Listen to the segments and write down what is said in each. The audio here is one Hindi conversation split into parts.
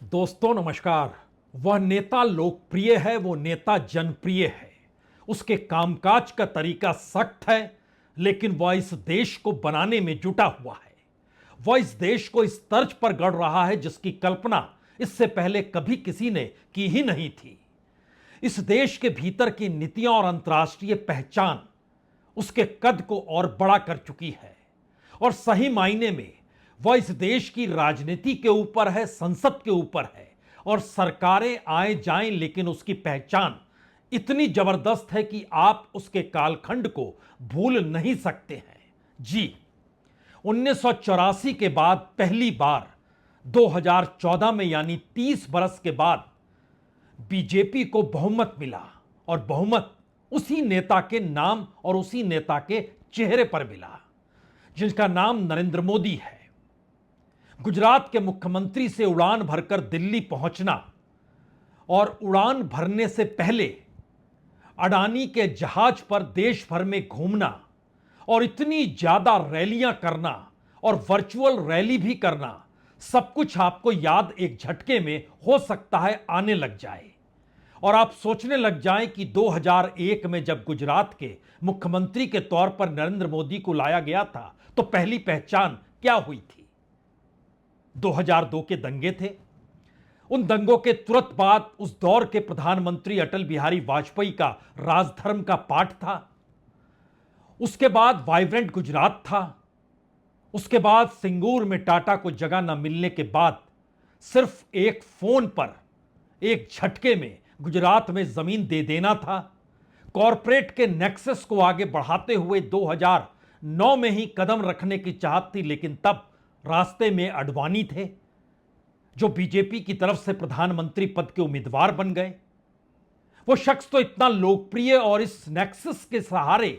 दोस्तों नमस्कार। वह नेता लोकप्रिय है, वो नेता जनप्रिय है। उसके कामकाज का तरीका सख्त है, लेकिन वह इस देश को बनाने में जुटा हुआ है। वह इस देश को इस तर्ज पर गढ़ रहा है जिसकी कल्पना इससे पहले कभी किसी ने की ही नहीं थी। इस देश के भीतर की नीतियां और अंतर्राष्ट्रीय पहचान उसके कद को और बड़ा कर चुकी है। और सही मायने में वह इस देश की राजनीति के ऊपर है, संसद के ऊपर है, और सरकारें आए जाएं, लेकिन उसकी पहचान इतनी जबरदस्त है कि आप उसके कालखंड को भूल नहीं सकते हैं। जी, 1984 के बाद पहली बार 2014 में, यानी 30 बरस के बाद बीजेपी को बहुमत मिला, और बहुमत उसी नेता के नाम और उसी नेता के चेहरे पर मिला जिनका नाम नरेंद्र मोदी है। गुजरात के मुख्यमंत्री से उड़ान भरकर दिल्ली पहुंचना और उड़ान भरने से पहले अडानी के जहाज पर देश भर में घूमना और इतनी ज्यादा रैलियां करना और वर्चुअल रैली भी करना, सब कुछ आपको याद एक झटके में हो सकता है आने लग जाए। और आप सोचने लग जाएं कि 2001 में जब गुजरात के मुख्यमंत्री के तौर पर नरेंद्र मोदी को लाया गया था तो पहली पहचान क्या हुई थी। 2002 के दंगे थे। उन दंगों के तुरंत बाद उस दौर के प्रधानमंत्री अटल बिहारी वाजपेयी का राजधर्म का पाठ था। उसके बाद वाइब्रेंट गुजरात था। उसके बाद सिंगूर में टाटा को जगह न मिलने के बाद सिर्फ एक फोन पर एक झटके में गुजरात में जमीन दे देना था। कॉरपोरेट के नेक्सस को आगे बढ़ाते हुए 2009 में ही कदम रखने की चाहत थी, लेकिन तब रास्ते में अडवाणी थे जो बीजेपी की तरफ से प्रधानमंत्री पद के उम्मीदवार बन गए। वो शख्स तो इतना लोकप्रिय और इस नेक्सस के सहारे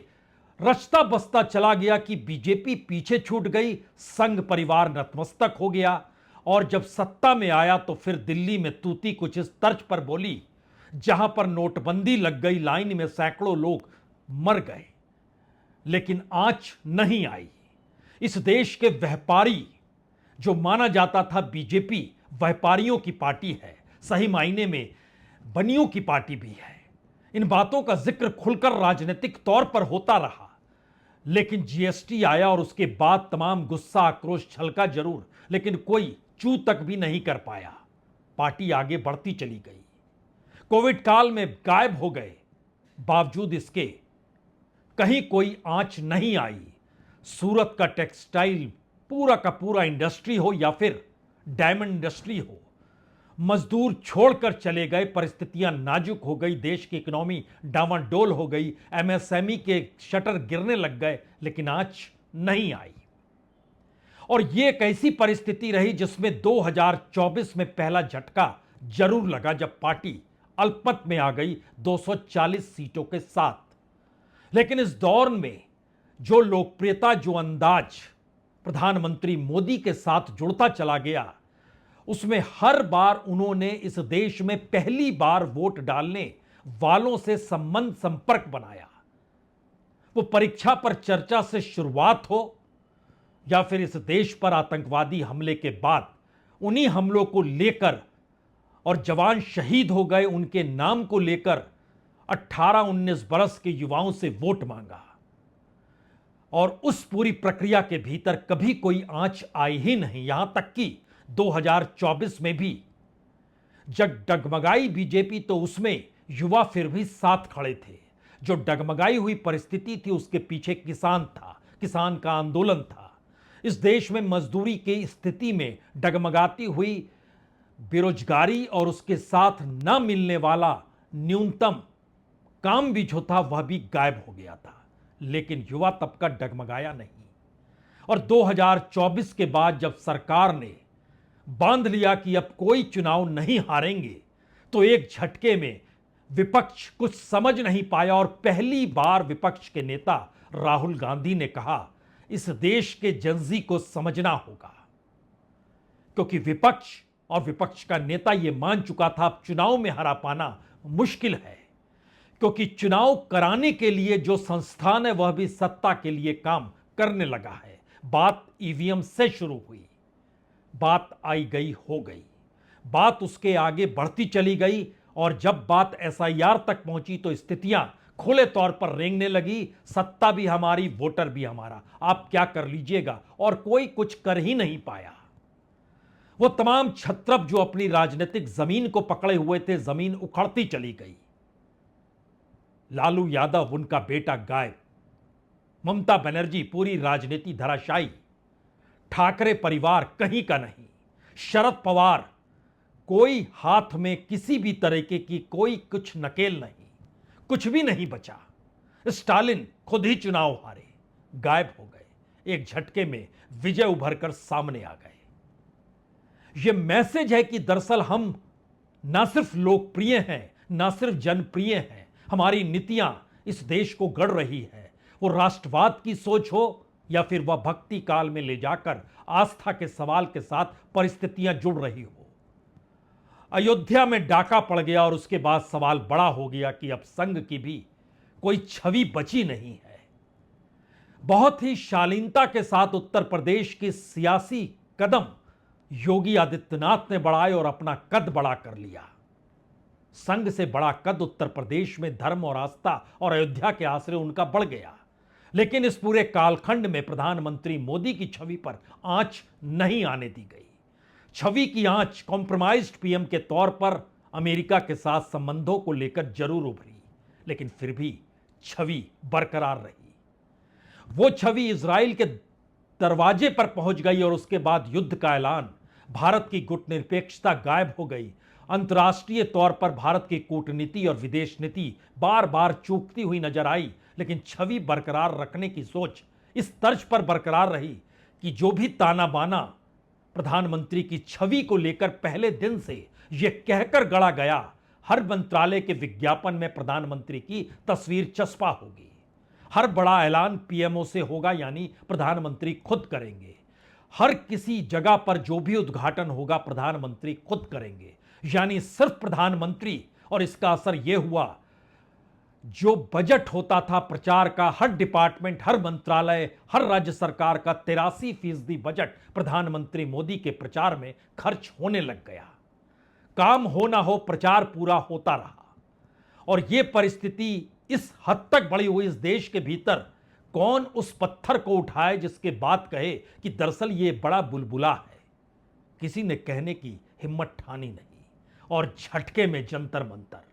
रचता बसता चला गया कि बीजेपी पीछे छूट गई, संघ परिवार नतमस्तक हो गया। और जब सत्ता में आया तो फिर दिल्ली में तूती कुछ इस तर्ज पर बोली, जहां पर नोटबंदी लग गई, लाइन में सैकड़ों लोग मर गए, लेकिन आंच नहीं आई। इस देश के व्यापारी, जो माना जाता था बीजेपी व्यापारियों की पार्टी है, सही मायने में बनियों की पार्टी भी है। इन बातों का जिक्र खुलकर राजनीतिक तौर पर होता रहा, लेकिन जीएसटी आया और उसके बाद तमाम गुस्सा आक्रोश छलका जरूर, लेकिन कोई चू तक भी नहीं कर पाया। पार्टी आगे बढ़ती चली गई। कोविड काल में गायब हो गए, बावजूद इसके कहीं कोई आंच नहीं आई। सूरत का टेक्सटाइल पूरा का पूरा इंडस्ट्री हो या फिर डायमंड इंडस्ट्री हो, मजदूर छोड़कर चले गए, परिस्थितियां नाजुक हो गई, देश की इकोनॉमी डावांडोल हो गई, एमएसएमई के शटर गिरने लग गए, लेकिन आंच नहीं आई। और यह एक ऐसी परिस्थिति रही जिसमें 2024 में पहला झटका जरूर लगा जब पार्टी अल्पमत में आ गई 240 सीटों के साथ। लेकिन इस दौर में जो लोकप्रियता, जो अंदाज प्रधानमंत्री मोदी के साथ जुड़ता चला गया, उसमें हर बार उन्होंने इस देश में पहली बार वोट डालने वालों से संबंध संपर्क बनाया। वो परीक्षा पर चर्चा से शुरुआत हो या फिर इस देश पर आतंकवादी हमले के बाद उन्हीं हमलों को लेकर और जवान शहीद हो गए उनके नाम को लेकर 18-19 बरस के युवाओं से वोट मांगा। और उस पूरी प्रक्रिया के भीतर कभी कोई आंच आई ही नहीं। यहां तक कि 2024 में भी जब डगमगाई बीजेपी तो उसमें युवा फिर भी साथ खड़े थे। जो डगमगाई हुई परिस्थिति थी उसके पीछे किसान था, किसान का आंदोलन था। इस देश में मजदूरी की स्थिति में डगमगाती हुई बेरोजगारी और उसके साथ न मिलने वाला न्यूनतम काम भी जो था वह भी गायब हो गया था, लेकिन युवा तबका डगमगाया नहीं। और 2024 के बाद जब सरकार ने बांध लिया कि अब कोई चुनाव नहीं हारेंगे, तो एक झटके में विपक्ष कुछ समझ नहीं पाया और पहली बार विपक्ष के नेता राहुल गांधी ने कहा, इस देश के जनजी को समझना होगा। क्योंकि विपक्ष और विपक्ष का नेता यह मान चुका था अब चुनाव में हरा पाना मुश्किल है, क्योंकि चुनाव कराने के लिए जो संस्थान है वह भी सत्ता के लिए काम करने लगा है। बात ईवीएम से शुरू हुई, बात आई गई हो गई, बात उसके आगे बढ़ती चली गई और जब बात एसआईआर तक पहुंची तो स्थितियां खुले तौर पर रेंगने लगी। सत्ता भी हमारी, वोटर भी हमारा, आप क्या कर लीजिएगा। और कोई कुछ कर ही नहीं पाया। वो तमाम छत्रप जो अपनी राजनीतिक जमीन को पकड़े हुए थे, जमीन उखड़ती चली गई। लालू यादव, उनका बेटा गायब, ममता बनर्जी, पूरी राजनीति धराशायी, ठाकरे परिवार कहीं का नहीं, शरद पवार, कोई हाथ में किसी भी तरीके की कोई कुछ नकेल नहीं, कुछ भी नहीं बचा। स्टालिन खुद ही चुनाव हारे, गायब हो गए। एक झटके में विजय उभरकर सामने आ गए। यह मैसेज है कि दरअसल हम ना सिर्फ लोकप्रिय हैं, ना सिर्फ जनप्रिय हैं, हमारी नीतियां इस देश को गढ़ रही है। वो राष्ट्रवाद की सोच हो या फिर वह भक्ति काल में ले जाकर आस्था के सवाल के साथ परिस्थितियां जुड़ रही हो। अयोध्या में डाका पड़ गया और उसके बाद सवाल बड़ा हो गया कि अब संघ की भी कोई छवि बची नहीं है। बहुत ही शालीनता के साथ उत्तर प्रदेश के सियासी कदम योगी आदित्यनाथ ने बढ़ाए और अपना कद बड़ा कर लिया। संघ से बड़ा कद उत्तर प्रदेश में धर्म और आस्था और अयोध्या के आश्रय उनका बढ़ गया। लेकिन इस पूरे कालखंड में प्रधानमंत्री मोदी की छवि पर आंच नहीं आने दी गई। छवि की आंच कॉम्प्रोमाइज्ड पीएम के तौर पर अमेरिका के साथ संबंधों को लेकर जरूर उभरी, लेकिन फिर भी छवि बरकरार रही। वो छवि इजराइल के दरवाजे पर पहुंच गई और उसके बाद युद्ध का ऐलान। भारत की गुटनिरपेक्षता गायब हो गई। अंतर्राष्ट्रीय तौर पर भारत की कूटनीति और विदेश नीति बार बार चूकती हुई नजर आई, लेकिन छवि बरकरार रखने की सोच इस तर्ज पर बरकरार रही कि जो भी ताना बाना प्रधानमंत्री की छवि को लेकर पहले दिन से यह कहकर गढ़ा गया, हर मंत्रालय के विज्ञापन में प्रधानमंत्री की तस्वीर चस्पा होगी, हर बड़ा ऐलान पीएमओ से होगा यानी प्रधानमंत्री खुद करेंगे, हर किसी जगह पर जो भी उद्घाटन होगा प्रधानमंत्री खुद करेंगे, यानी सिर्फ प्रधानमंत्री। और इसका असर यह हुआ, जो बजट होता था प्रचार का, हर डिपार्टमेंट, हर मंत्रालय, हर राज्य सरकार का 83% बजट प्रधानमंत्री मोदी के प्रचार में खर्च होने लग गया। काम हो ना हो, प्रचार पूरा होता रहा। और यह परिस्थिति इस हद तक बढ़ी हुई इस देश के भीतर, कौन उस पत्थर को उठाए जिसके बाद कहे कि दरअसल यह बड़ा बुलबुला है। किसी ने कहने की हिम्मत ठानी नहीं और झटके में जंतर मंतर।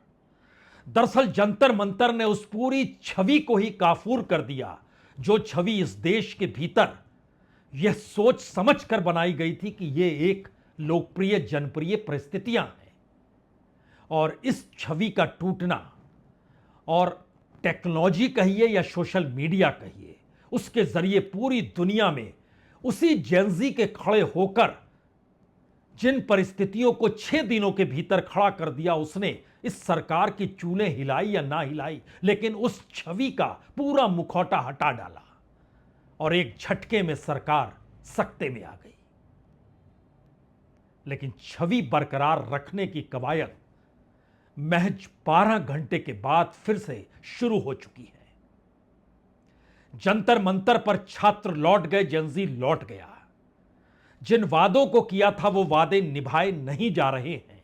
दरअसल जंतर मंतर ने उस पूरी छवि को ही काफूर कर दिया, जो छवि इस देश के भीतर यह सोच समझ कर बनाई गई थी कि यह एक लोकप्रिय जनप्रिय परिस्थितियां हैं। और इस छवि का टूटना, और टेक्नोलॉजी कहिए या सोशल मीडिया कहिए, उसके जरिए पूरी दुनिया में उसी जेंजी के खड़े होकर जिन परिस्थितियों को 6 दिनों के भीतर खड़ा कर दिया, उसने इस सरकार की चूलें हिलाई या ना हिलाई, लेकिन उस छवि का पूरा मुखौटा हटा डाला और एक झटके में सरकार सकते में आ गई। लेकिन छवि बरकरार रखने की कवायद महज 12 घंटे के बाद फिर से शुरू हो चुकी है। जंतर मंतर पर छात्र लौट गए, जेंजी लौट गया। जिन वादों को किया था वो वादे निभाए नहीं जा रहे हैं।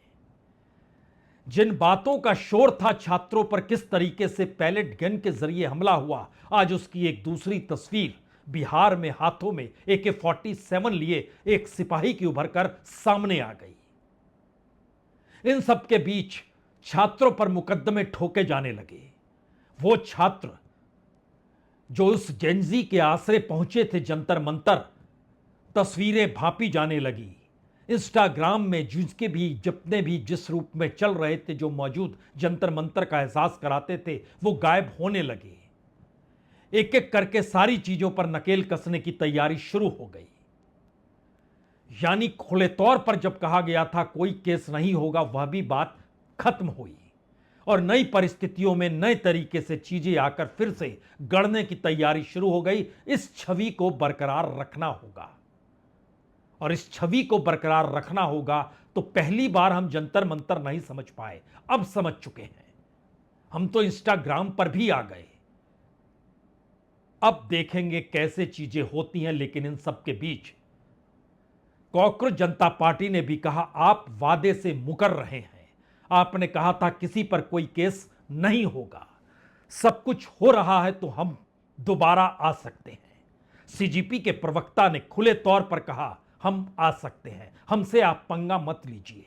जिन बातों का शोर था छात्रों पर किस तरीके से पैलेट गन के जरिए हमला हुआ, आज उसकी एक दूसरी तस्वीर बिहार में हाथों में AK-47 लिए एक सिपाही की उभरकर सामने आ गई। इन सब के बीच छात्रों पर मुकदमे ठोके जाने लगे। वो छात्र जो उस जेंजी के आसरे पहुंचे थे जंतर मंतर, तस्वीरें भांपी जाने लगी। इंस्टाग्राम में जिसके भी जितने भी जिस रूप में चल रहे थे, जो मौजूद जंतर मंतर का एहसास कराते थे, वो गायब होने लगे। एक एक करके सारी चीजों पर नकेल कसने की तैयारी शुरू हो गई। यानी खुले तौर पर जब कहा गया था कोई केस नहीं होगा, वह भी बात खत्म हुई और नई परिस्थितियों में नए तरीके से चीजें आकर फिर से गढ़ने की तैयारी शुरू हो गई। इस छवि को बरकरार रखना होगा और इस छवि को बरकरार रखना होगा तो पहली बार हम जंतर मंतर नहीं समझ पाए, अब समझ चुके हैं। हम तो इंस्टाग्राम पर भी आ गए। अब देखेंगे कैसे चीजें होती हैं। लेकिन इन सब के बीच कॉकरोच जनता पार्टी ने भी कहा आप वादे से मुकर रहे हैं। आपने कहा था किसी पर कोई केस नहीं होगा, सब कुछ हो रहा है तो हम दोबारा आ सकते हैं। सीजीपी के प्रवक्ता ने खुले तौर पर कहा हम आ सकते हैं, हमसे आप पंगा मत लीजिए।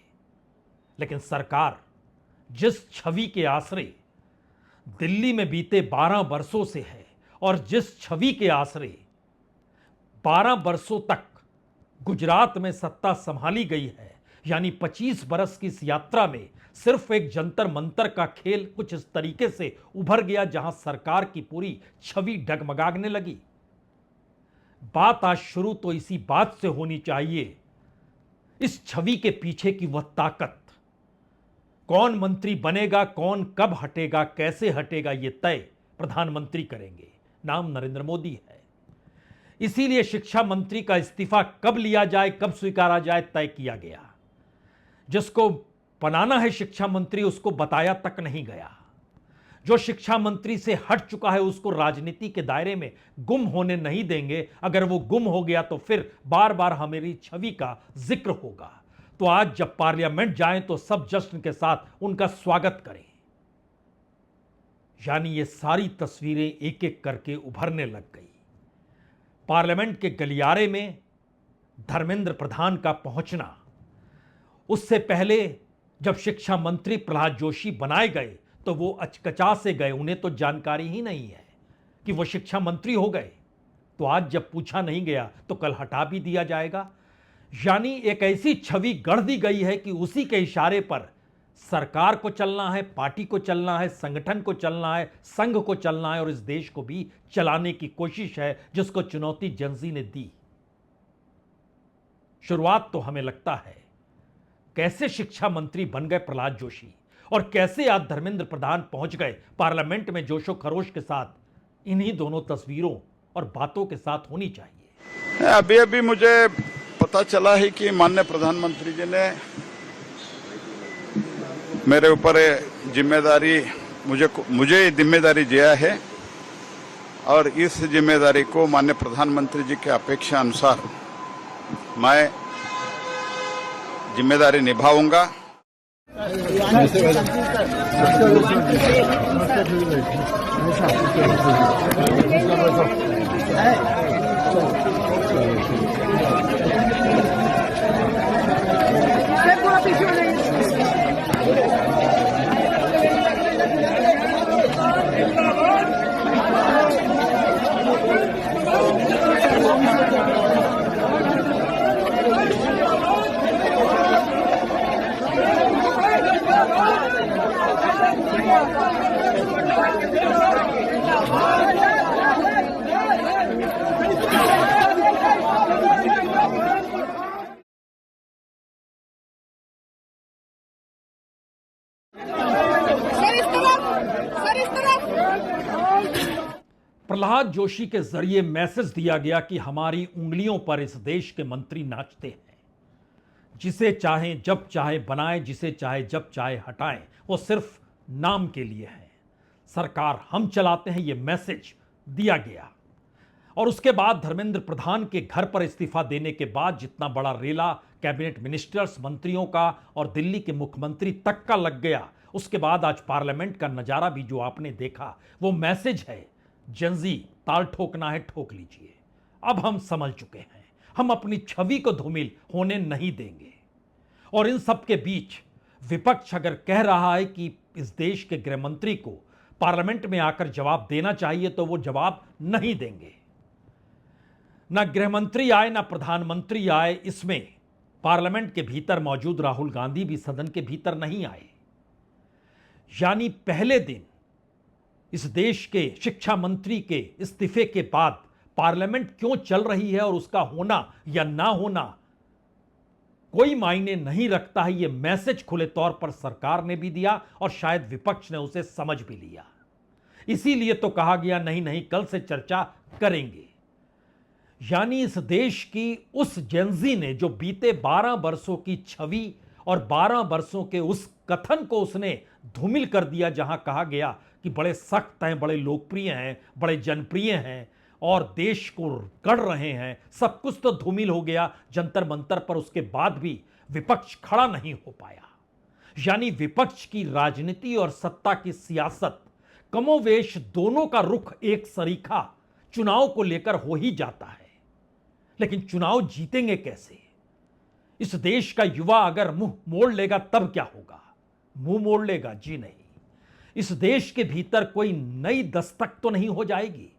लेकिन सरकार जिस छवि के आसरे दिल्ली में बीते 12 वर्षों से है और जिस छवि के आसरे 12 वर्षों तक गुजरात में सत्ता संभाली गई है, यानी 25 बरस की इस यात्रा में सिर्फ एक जंतर मंतर का खेल कुछ इस तरीके से उभर गया जहां सरकार की पूरी छवि डगमगाने लगी। बात आज शुरू तो इसी बात से होनी चाहिए, इस छवि के पीछे की वह ताकत। कौन मंत्री बनेगा, कौन कब हटेगा, कैसे हटेगा, यह तय प्रधानमंत्री करेंगे। नाम नरेंद्र मोदी है। इसीलिए शिक्षा मंत्री का इस्तीफा कब लिया जाए, कब स्वीकारा जाए, तय किया गया। जिसको बनाना है शिक्षा मंत्री उसको बताया तक नहीं गया। जो शिक्षा मंत्री से हट चुका है उसको राजनीति के दायरे में गुम होने नहीं देंगे। अगर वो गुम हो गया तो फिर बार बार हमारी छवि का जिक्र होगा। तो आज जब पार्लियामेंट जाएं तो सब जश्न के साथ उनका स्वागत करें। यानी ये सारी तस्वीरें एक एक करके उभरने लग गई। पार्लियामेंट के गलियारे में धर्मेंद्र प्रधान का पहुंचना, उससे पहले जब शिक्षा मंत्री प्रहलाद जोशी बनाए गए तो वो अचकचा से गए, उन्हें तो जानकारी ही नहीं है कि वो शिक्षा मंत्री हो गए। तो आज जब पूछा नहीं गया तो कल हटा भी दिया जाएगा। यानी एक ऐसी छवि गढ़ दी गई है कि उसी के इशारे पर सरकार को चलना है, पार्टी को चलना है, संगठन को चलना है, संघ को चलना है और इस देश को भी चलाने की कोशिश है, जिसको चुनौती जेनजी ने दी। शुरुआत तो हमें लगता है कैसे शिक्षा मंत्री बन गए प्रहलाद जोशी और कैसे आज धर्मेंद्र प्रधान पहुंच गए पार्लियामेंट में जोशो खरोश के साथ, इन्हीं दोनों तस्वीरों और बातों के साथ होनी चाहिए। अभी अभी मुझे पता चला है कि माननीय प्रधानमंत्री जी ने मेरे ऊपर जिम्मेदारी मुझे जिम्मेदारी दिया है और इस जिम्मेदारी को माननीय प्रधानमंत्री जी के अपेक्षा अनुसार मैं जिम्मेदारी निभाऊंगा। प्रहलाद जोशी के जरिए मैसेज दिया गया कि हमारी उंगलियों पर इस देश के मंत्री नाचते हैं। जिसे चाहे जब चाहे बनाएं, जिसे चाहे जब चाहे हटाएं, वो सिर्फ नाम के लिए है। सरकार हम चलाते हैं, ये मैसेज दिया गया। और उसके बाद धर्मेंद्र प्रधान के घर पर इस्तीफा देने के बाद जितना बड़ा रेला कैबिनेट मिनिस्टर्स, मंत्रियों का और दिल्ली के मुख्यमंत्री तक का लग गया, उसके बाद आज पार्लियामेंट का नजारा भी जो आपने देखा, वो मैसेज है जेनजी, ताल ठोकना है ठोक लीजिए। अब हम समझ चुके हैं, हम अपनी छवि को धूमिल होने नहीं देंगे। और इन सब के बीच विपक्ष अगर कह रहा है कि इस देश के गृह मंत्री को पार्लियामेंट में आकर जवाब देना चाहिए, तो वो जवाब नहीं देंगे। ना गृह मंत्री आए ना प्रधानमंत्री आए, इसमें पार्लियामेंट के भीतर मौजूद राहुल गांधी भी सदन के भीतर नहीं आए। यानी पहले दिन इस देश के शिक्षा मंत्री के इस्तीफे के बाद पार्लियामेंट क्यों चल रही है और उसका होना या ना होना कोई मायने नहीं रखता है। यह मैसेज खुले तौर पर सरकार ने भी दिया और शायद विपक्ष ने उसे समझ भी लिया। इसीलिए तो कहा गया नहीं नहीं कल से चर्चा करेंगे। यानी इस देश की उस जेनजी ने जो बीते 12 वर्षों की छवि और 12 वर्षों के उस कथन को उसने धूमिल कर दिया, जहां कहा गया कि बड़े सख्त हैं, बड़े लोकप्रिय हैं, बड़े जनप्रिय हैं और देश को गढ़ रहे हैं, सब कुछ तो धूमिल हो गया जंतर मंतर पर, उसके बाद भी विपक्ष खड़ा नहीं हो पाया। यानी विपक्ष की राजनीति और सत्ता की सियासत कमोवेश दोनों का रुख एक सरीखा चुनाव को लेकर हो ही जाता है। लेकिन चुनाव जीतेंगे कैसे? इस देश का युवा अगर मुंह मोड़ लेगा तब क्या होगा? मुंह मोड़ लेगा? जी नहीं। इस देश के भीतर कोई नई दस्तक तो नहीं हो जाएगी।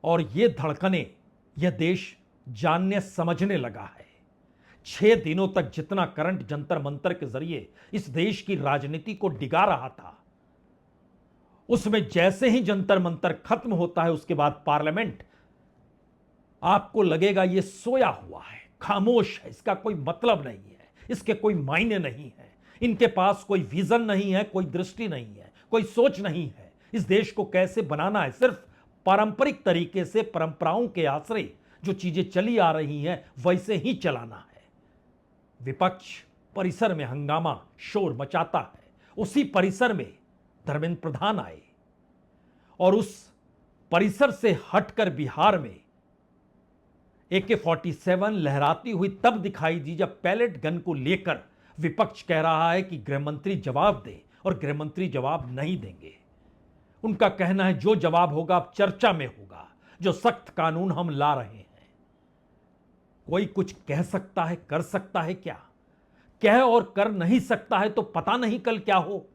और ये धड़कने यह देश जानने समझने लगा है। 6 दिनों तक जितना करंट जंतर मंतर के जरिए इस देश की राजनीति को डिगा रहा था, उसमें जैसे ही जंतर मंतर खत्म होता है उसके बाद पार्लियामेंट, आपको लगेगा ये सोया हुआ है, खामोश है, इसका कोई मतलब नहीं है, इसके कोई मायने नहीं है, इनके पास कोई विजन नहीं है, कोई दृष्टि नहीं है, कोई सोच नहीं है। इस देश को कैसे बनाना है, सिर्फ पारंपरिक तरीके से परंपराओं के आश्रय जो चीजें चली आ रही हैं वैसे ही चलाना है। विपक्ष परिसर में हंगामा शोर मचाता है। उसी परिसर में धर्मेंद्र प्रधान आए और उस परिसर से हटकर बिहार में AK-47 लहराती हुई तब दिखाई दी जब पैलेट गन को लेकर विपक्ष कह रहा है कि गृहमंत्री जवाब दे, और गृहमंत्री जवाब नहीं देंगे। उनका कहना है जो जवाब होगा अब चर्चा में होगा, जो सख्त कानून हम ला रहे हैं। कोई कुछ कह सकता है, कर सकता है क्या? कह और कर नहीं सकता है तो पता नहीं कल क्या हो।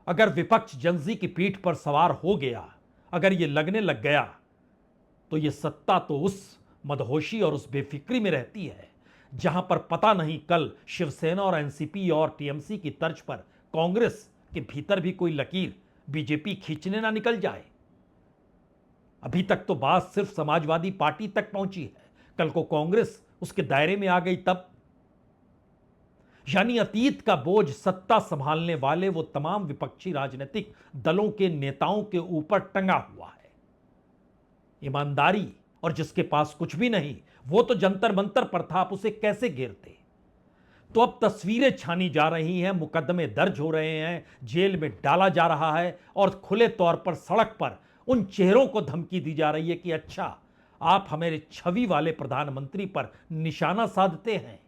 अगर विपक्ष जंजी की पीठ पर सवार हो गया, अगर ये लगने लग गया, तो ये सत्ता तो उस मदहोशी और उस बेफिक्री में रहती है जहां पर पता नहीं कल शिवसेना और एनसीपी और टीएमसी की तर्ज पर कांग्रेस के भीतर भी कोई लकीर बीजेपी खींचने ना निकल जाए। अभी तक तो बात सिर्फ समाजवादी पार्टी तक पहुंची है, कल को कांग्रेस उसके दायरे में आ गई तब। यानी अतीत का बोझ सत्ता संभालने वाले वो तमाम विपक्षी राजनीतिक दलों के नेताओं के ऊपर टंगा हुआ है। ईमानदारी और जिसके पास कुछ भी नहीं वो तो जंतर मंतर पर था, आप उसे कैसे घेरते? तो अब तस्वीरें छानी जा रही हैं, मुकदमे दर्ज हो रहे हैं, जेल में डाला जा रहा है और खुले तौर पर सड़क पर उन चेहरों को धमकी दी जा रही है कि अच्छा आप हमारे छवि वाले प्रधानमंत्री पर निशाना साधते हैं।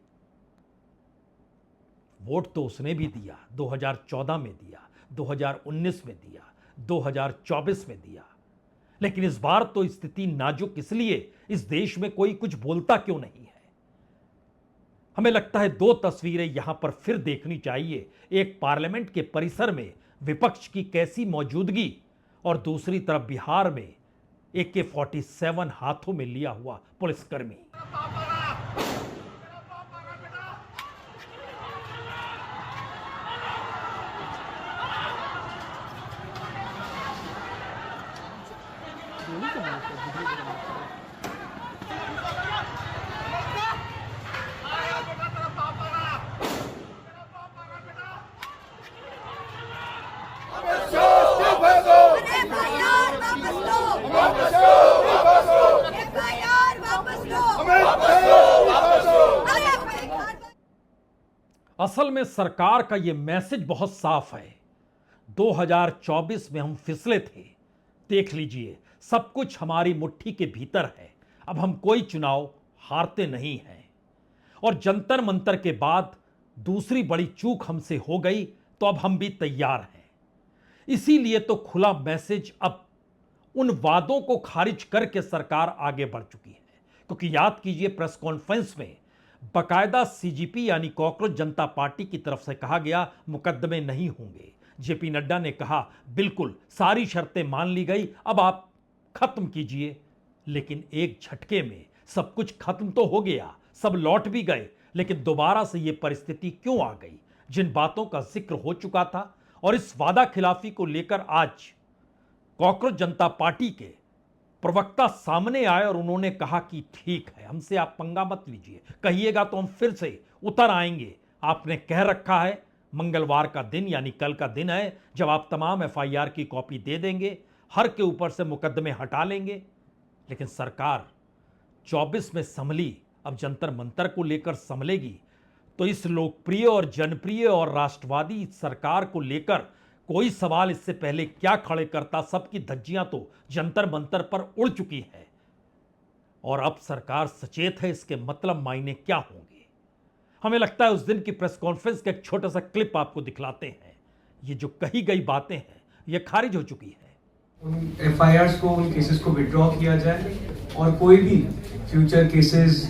वोट तो उसने भी दिया, 2014 में दिया, 2019 में दिया, 2024 में दिया, लेकिन इस बार तो स्थिति नाजुक इसलिए इस देश में कोई कुछ बोलता क्यों नहीं है। हमें लगता है 2 तस्वीरें यहां पर फिर देखनी चाहिए। एक पार्लियामेंट के परिसर में विपक्ष की कैसी मौजूदगी, और दूसरी तरफ बिहार में AK-47 हाथों में लिया हुआ पुलिसकर्मी। असल में सरकार का यह मैसेज बहुत साफ है। 2024 में हम फिसले थे, देख लीजिए सब कुछ हमारी मुट्ठी के भीतर है, अब हम कोई चुनाव हारते नहीं हैं। और जंतर मंतर के बाद दूसरी बड़ी चूक हमसे हो गई तो अब हम भी तैयार हैं। इसीलिए तो खुला मैसेज अब उन वादों को खारिज करके सरकार आगे बढ़ चुकी है। क्योंकि याद कीजिए प्रेस कॉन्फ्रेंस में बकायदा सीजीपी यानी कॉकरोच जनता पार्टी की तरफ से कहा गया मुकदमे नहीं होंगे। जेपी नड्डा ने कहा बिल्कुल सारी शर्तें मान ली गई, अब आप खत्म कीजिए। लेकिन एक झटके में सब कुछ खत्म तो हो गया, सब लौट भी गए, लेकिन दोबारा से यह परिस्थिति क्यों आ गई? जिन बातों का जिक्र हो चुका था और इस वादा खिलाफी को लेकर आज कॉकरोच जनता पार्टी के प्रवक्ता सामने आए और उन्होंने कहा कि ठीक है, हमसे आप पंगा मत लीजिए, कहिएगा तो हम फिर से उतर आएंगे। आपने कह रखा है मंगलवार का दिन यानी कल का दिन है जब आप तमाम FIR की कॉपी दे देंगे, हर के ऊपर से मुकदमे हटा लेंगे। लेकिन सरकार 24 में संभली, अब जंतर मंतर को लेकर संभलेगी तो इस लोकप्रिय और जनप्रिय और राष्ट्रवादी सरकार को लेकर कोई सवाल इससे पहले क्या खड़े करता, सबकी धज्जियां तो जंतर मंतर पर उड़ चुकी है और अब सरकार सचेत है, इसके मतलब मायने क्या होंगे। हमें लगता है उस दिन की प्रेस कॉन्फ्रेंस का एक छोटा सा क्लिप आपको दिखलाते हैं। ये जो कही गई बातें हैं ये खारिज हो चुकी है। उन एफआईआर्स को, उन केसेस को विड्रॉ किया जाए और कोई भी फ्यूचर केसेस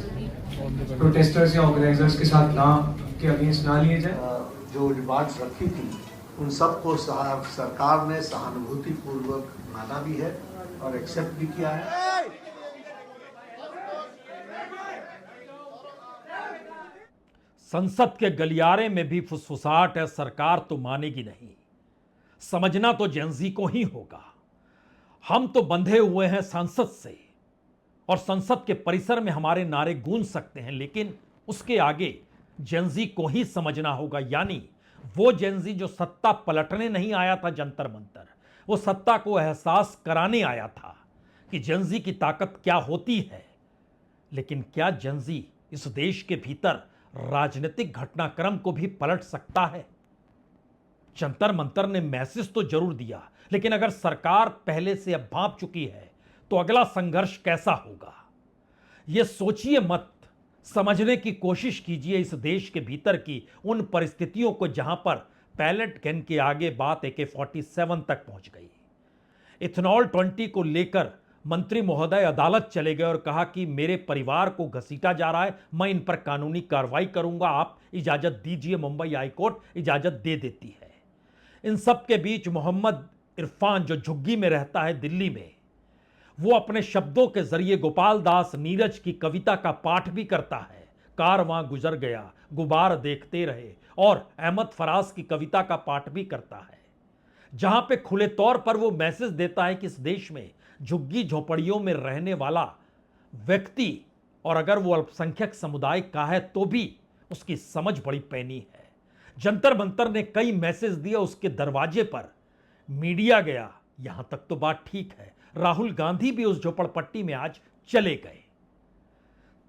प्रोटेस्टर्स या ऑर्गेनाइजर्स के साथ ना के अगेंस्ट ना लिए जाए। जो डिमांड्स रखी थी उन सबको सरकार ने सहानुभूति पूर्वक माना भी है और एक्सेप्ट भी किया है। संसद के गलियारे में भी फुसफुसाहट है, सरकार तो मानेगी नहीं। समझना तो जेंजी को ही होगा। हम तो बंधे हुए हैं संसद से और संसद के परिसर में हमारे नारे गूंज सकते हैं, लेकिन उसके आगे जेंजी को ही समझना होगा। यानी वो जेंजी जो सत्ता पलटने नहीं आया था जंतर मंतर, वो सत्ता को एहसास कराने आया था कि जेंजी की ताकत क्या होती है। लेकिन क्या जेंजी इस देश के भीतर राजनीतिक घटनाक्रम को भी पलट सकता है? जंतर मंतर ने मैसेज तो जरूर दिया, लेकिन अगर सरकार पहले से अब भांप चुकी है तो अगला संघर्ष कैसा होगा? यह सोचिए मत, समझने की कोशिश कीजिए इस देश के भीतर की उन परिस्थितियों को जहां पर पैलेट गन के आगे बात AK-47 तक पहुंच गई। इथेनॉल 20 को लेकर मंत्री महोदय अदालत चले गए और कहा कि मेरे परिवार को घसीटा जा रहा है, मैं इन पर कानूनी कार्रवाई करूंगा, आप इजाजत दीजिए। मुंबई हाईकोर्ट इजाजत दे देती है। इन सब के बीच मोहम्मद इरफान जो झुग्गी में रहता है दिल्ली में, वो अपने शब्दों के जरिए गोपाल दास नीरज की कविता का पाठ भी करता है। कारवां गुजर गया, गुबार देखते रहे, और अहमद फराज की कविता का पाठ भी करता है, जहां पे खुले तौर पर वो मैसेज देता है कि इस देश में झुग्गी झोपड़ियों में रहने वाला व्यक्ति, और अगर वो अल्पसंख्यक समुदाय का है तो भी उसकी समझ बड़ी पैनी है। जंतर मंतर ने कई मैसेज दिए, उसके दरवाजे पर मीडिया गया, यहां तक तो बात ठीक है। राहुल गांधी भी उस झोपड़पट्टी में आज चले गए।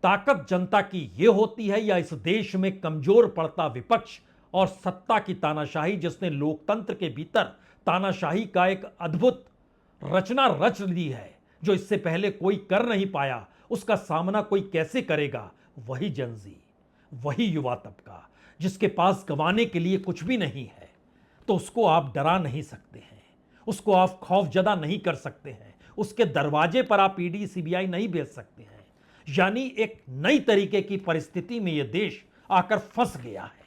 ताकत जनता की यह होती है या इस देश में कमजोर पड़ता विपक्ष और सत्ता की तानाशाही, जिसने लोकतंत्र के भीतर तानाशाही का एक अद्भुत रचना रच ली है जो इससे पहले कोई कर नहीं पाया। उसका सामना कोई कैसे करेगा? वही जेंजी, वही युवा तबका जिसके पास गंवाने के लिए कुछ भी नहीं है, तो उसको आप डरा नहीं सकते हैं, उसको आप खौफजदा नहीं कर सकते हैं, उसके दरवाजे पर आप ईडी सीबीआई नहीं भेज सकते हैं। यानी एक नई तरीके की परिस्थिति में यह देश आकर फंस गया है,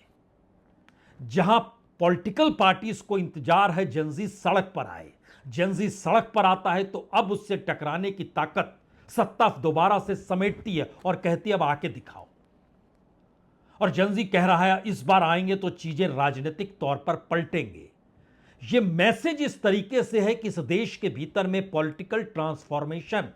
जहां पॉलिटिकल पार्टीज को इंतजार है जेंजी सड़क पर आए। जेंजी सड़क पर आता है तो अब उससे टकराने की ताकत सत्ता दोबारा से समेटती है और कहती है अब आके दिखाओ। और जेंजी कह रहा है इस बार आएंगे तो चीजें राजनीतिक तौर पर पलटेंगे। यह मैसेज इस तरीके से है कि इस देश के भीतर में पॉलिटिकल ट्रांसफॉर्मेशन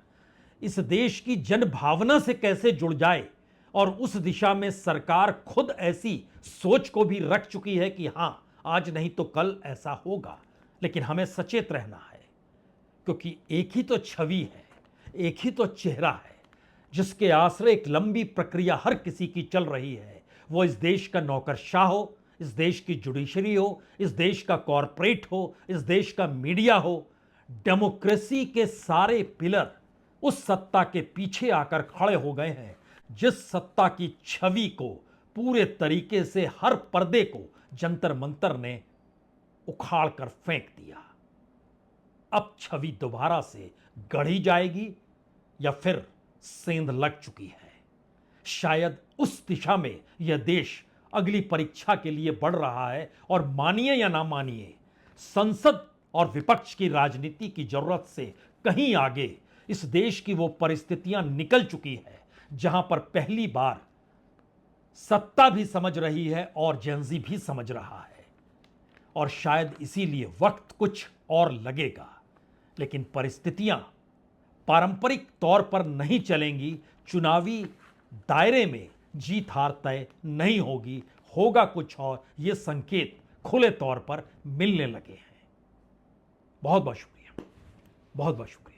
इस देश की जनभावना से कैसे जुड़ जाए, और उस दिशा में सरकार खुद ऐसी सोच को भी रख चुकी है कि हां, आज नहीं तो कल ऐसा होगा। लेकिन हमें सचेत रहना है, क्योंकि एक ही तो छवि है, एक ही तो चेहरा है, जिसके आश्रय एक लंबी प्रक्रिया हर किसी की चल रही है। वो इस देश का नौकरशाह हो, इस देश की जुडिशरी हो, इस देश का कॉरपोरेट हो, इस देश का मीडिया हो। डेमोक्रेसी के सारे पिलर उस सत्ता के पीछे आकर खड़े हो गए हैं जिस सत्ता की छवि को पूरे तरीके से हर पर्दे को जंतर मंतर ने उखाड़ कर फेंक दिया। अब छवि दोबारा से गढ़ी जाएगी या फिर सेंध लग चुकी है? शायद उस दिशा में यह देश अगली परीक्षा के लिए बढ़ रहा है। और मानिए या ना मानिए, संसद और विपक्ष की राजनीति की जरूरत से कहीं आगे इस देश की वो परिस्थितियां निकल चुकी है जहां पर पहली बार सत्ता भी समझ रही है और जेंजी भी समझ रहा है। और शायद इसीलिए वक्त कुछ और लगेगा, लेकिन परिस्थितियां पारंपरिक तौर पर नहीं चलेंगी। चुनावी दायरे में जीत हार तय नहीं होगी, होगा कुछ और। ये संकेत खुले तौर पर मिलने लगे हैं। बहुत बहुत शुक्रिया, बहुत बहुत शुक्रिया।